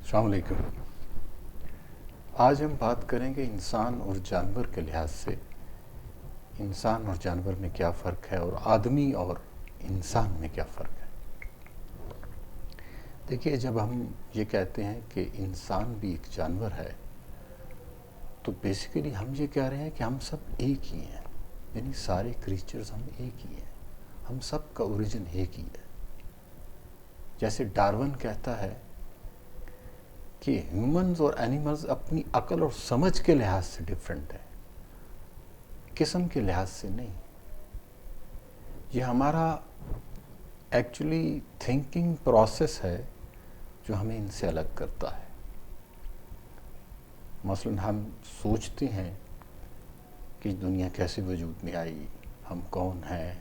السلام علیکم۔ آج ہم بات کریں گے انسان اور جانور کے لحاظ سے انسان اور جانور میں کیا فرق ہے اور آدمی اور انسان میں کیا فرق ہے۔ دیکھیے، جب ہم یہ کہتے ہیں کہ انسان بھی ایک جانور ہے تو بیسیکلی ہم یہ کہہ رہے ہیں کہ ہم سب ایک ہی ہیں، یعنی سارے کریچرز ہم ایک ہی ہیں، ہم سب کا اوریجن ایک ہی ہے۔ جیسے ڈارون کہتا ہے کہ ہیومنز اور اینیملز اپنی عقل اور سمجھ کے لحاظ سے ڈیفرنٹ ہیں، قسم کے لحاظ سے نہیں۔ یہ ہمارا ایکچولی تھنکنگ پروسیس ہے جو ہمیں ان سے الگ کرتا ہے۔ مثلاً ہم سوچتے ہیں کہ دنیا کیسے وجود میں آئی، ہم کون ہیں،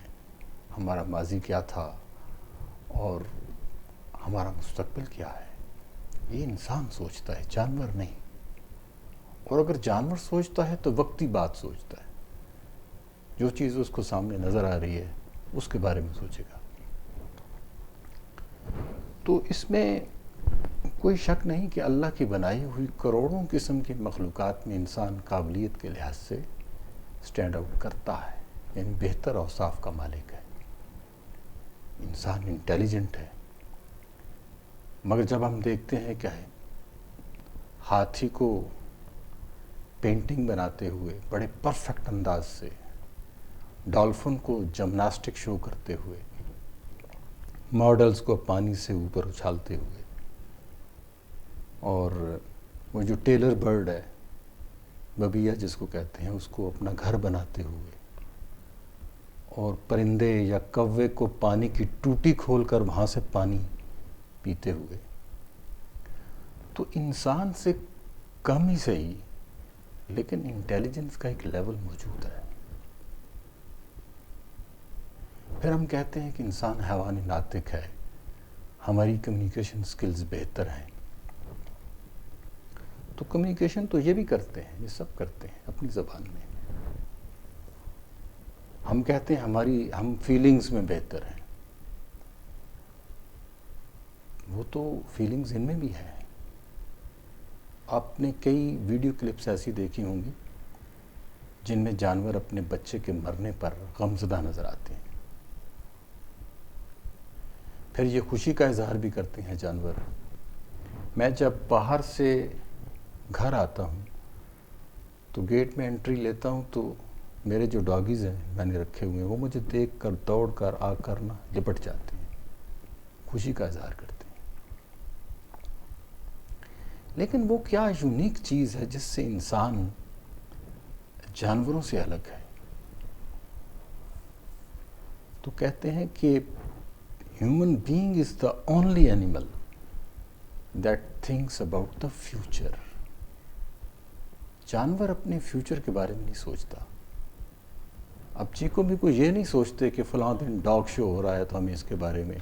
ہمارا ماضی کیا تھا اور ہمارا مستقبل کیا ہے۔ یہ انسان سوچتا ہے، جانور نہیں۔ اور اگر جانور سوچتا ہے تو وقتی بات سوچتا ہے، جو چیز اس کو سامنے نظر آ رہی ہے اس کے بارے میں سوچے گا۔ تو اس میں کوئی شک نہیں کہ اللہ کی بنائی ہوئی کروڑوں قسم کی مخلوقات میں انسان قابلیت کے لحاظ سے سٹینڈ آؤٹ کرتا ہے، یعنی بہتر اوصاف کا مالک ہے۔ انسان انٹیلیجنٹ ہے، مگر جب ہم دیکھتے ہیں کہ ہاتھی کو پینٹنگ بناتے ہوئے بڑے پرفیکٹ انداز سے، ڈالفن کو جمناسٹک شو کرتے ہوئے، ماڈلز کو پانی سے اوپر اچھالتے ہوئے، اور وہ جو ٹیلر برڈ ہے، ببیا جس کو کہتے ہیں، اس کو اپنا گھر بناتے ہوئے، اور پرندے یا کوے کو پانی کی ٹوٹی کھول کر وہاں سے پانی پیتے ہوئے، تو انسان سے کم ہی صحیح لیکن انٹیلیجنس کا ایک لیول موجود ہے۔ پھر ہم کہتے ہیں کہ انسان حیوان ناطق ہے، ہماری کمیونیکیشن سکلز بہتر ہیں۔ تو کمیونیکیشن تو یہ بھی کرتے ہیں، یہ سب کرتے ہیں اپنی زبان میں۔ ہم کہتے ہیں ہم فیلنگز میں بہتر ہیں، وہ تو فیلنگز ان میں بھی ہیں۔ آپ نے کئی ویڈیو کلپس ایسی دیکھی ہوں گی جن میں جانور اپنے بچے کے مرنے پر غمزدہ نظر آتے ہیں، پھر یہ خوشی کا اظہار بھی کرتے ہیں جانور۔ میں جب باہر سے گھر آتا ہوں تو گیٹ میں انٹری لیتا ہوں تو میرے جو ڈاگیز ہیں میں نے رکھے ہوئے ہیں، وہ مجھے دیکھ کر دوڑ کر آ کر لپٹ جاتے ہیں، خوشی کا اظہار کرتے ہیں۔ لیکن وہ کیا یونیک چیز ہے جس سے انسان جانوروں سے الگ ہے؟ تو کہتے ہیں کہ human being is the only animal that thinks about the future. جانور اپنے فیوچر کے بارے میں نہیں سوچتا۔ اب چیکو بھی کوئی یہ نہیں سوچتے کہ فلاں دن ڈاگ شو ہو رہا ہے تو ہمیں اس کے بارے میں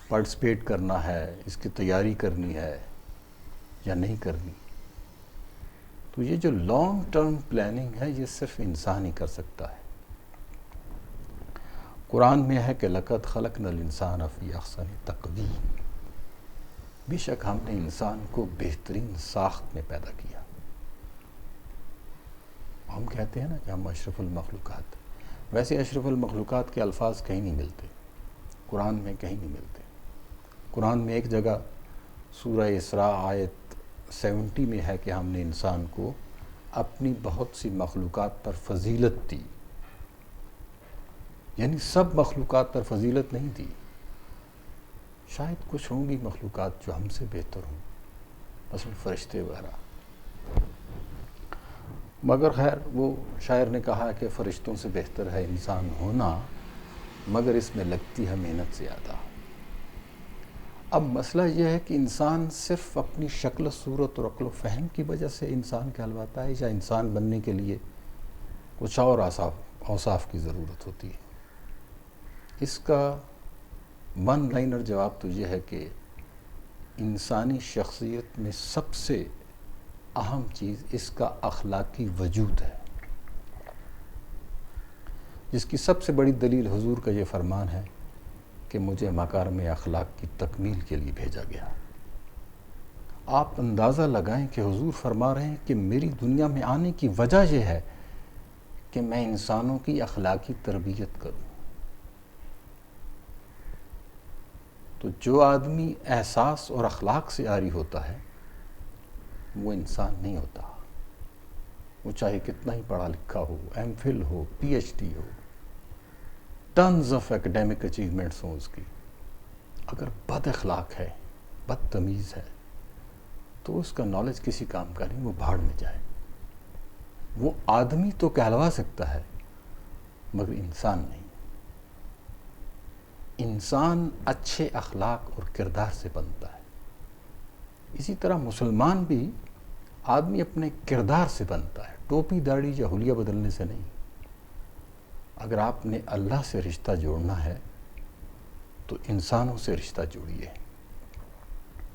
پارٹیسپیٹ کرنا ہے، اس کی تیاری کرنی ہے یا نہیں کرنی۔ تو یہ جو لانگ ٹرم پلاننگ ہے یہ صرف انسان ہی کر سکتا ہے۔ قرآن میں ہے کہ لَقَدْ خَلَقْنَا الْإِنسَانَ فِي أَحْسَنِ تَقْوِيمٍ، بے شک ہم نے انسان کو بہترین ساخت میں پیدا کیا۔ ہم کہتے ہیں نا کہ ہم اشرف المخلوقات، ویسے اشرف المخلوقات کے الفاظ کہیں نہیں ملتے، قرآن میں کہیں نہیں ملتے۔ قرآن میں ایک جگہ سورہ اسراء آیت 70 میں ہے کہ ہم نے انسان کو اپنی بہت سی مخلوقات پر فضیلت دی، یعنی سب مخلوقات پر فضیلت نہیں دی، شاید کچھ ہوں گی مخلوقات جو ہم سے بہتر ہوں، مثلا فرشتے وغیرہ، مگر خیر وہ شاعر نے کہا کہ فرشتوں سے بہتر ہے انسان ہونا، مگر اس میں لگتی ہے محنت زیادہ۔ اب مسئلہ یہ ہے کہ انسان صرف اپنی شکل و صورت اور عقل و فہم کی وجہ سے انسان کہلواتا ہے، یا انسان بننے کے لیے کچھ اور اوصاف کی ضرورت ہوتی ہے؟ اس کا ون لائنر جواب تو یہ ہے کہ انسانی شخصیت میں سب سے اہم چیز اس کا اخلاقی وجود ہے، جس کی سب سے بڑی دلیل حضور کا یہ فرمان ہے کہ مجھے مکارم اخلاق کی تکمیل کے لیے بھیجا گیا۔ آپ اندازہ لگائیں کہ حضور فرما رہے ہیں کہ میری دنیا میں آنے کی وجہ یہ ہے کہ میں انسانوں کی اخلاقی تربیت کروں. تو جو آدمی احساس اور اخلاق سے عاری ہوتا ہے وہ انسان نہیں ہوتا. وہ چاہے کتنا ہی پڑھا لکھا ہو، ایم فل ہو، پی ایچ ڈی ہو، ٹنز آف ایکڈیمک اچیومنٹس ہوں اس کی، اگر بد اخلاق ہے، بد تمیز ہے، تو اس کا نالج کسی کام کا نہیں، وہ بھاڑ میں جائے. وہ آدمی تو کہلوا سکتا ہے مگر انسان نہیں. انسان اچھے اخلاق اور کردار سے بنتا ہے. اسی طرح مسلمان بھی آدمی اپنے کردار سے بنتا ہے، ٹوپی داڑھی یا حلیہ بدلنے سے نہیں. اگر آپ نے اللہ سے رشتہ جوڑنا ہے تو انسانوں سے رشتہ جوڑیے،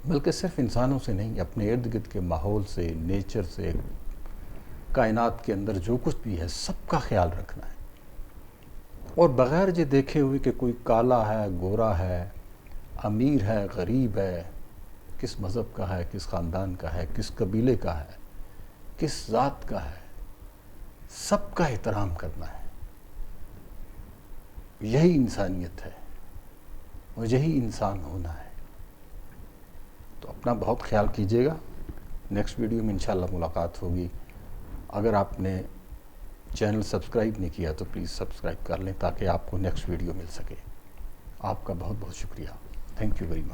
بلکہ صرف انسانوں سے نہیں، اپنے ارد گرد کے ماحول سے، نیچر سے، کائنات کے اندر جو کچھ بھی ہے سب کا خیال رکھنا ہے. اور بغیر یہ دیکھے ہوئے کہ کوئی کالا ہے، گورا ہے، امیر ہے، غریب ہے، کس مذہب کا ہے، کس خاندان کا ہے، کس قبیلے کا ہے، کس ذات کا ہے، سب کا احترام کرنا ہے. یہی انسانیت ہے اور یہی انسان ہونا ہے. تو اپنا بہت خیال کیجیے گا. نیکسٹ ویڈیو میں انشاءاللہ ملاقات ہوگی. اگر آپ نے چینل سبسکرائب نہیں کیا تو پلیز سبسکرائب کر لیں تاکہ آپ کو نیکسٹ ویڈیو مل سکے. آپ کا بہت بہت شکریہ. Thank you very much.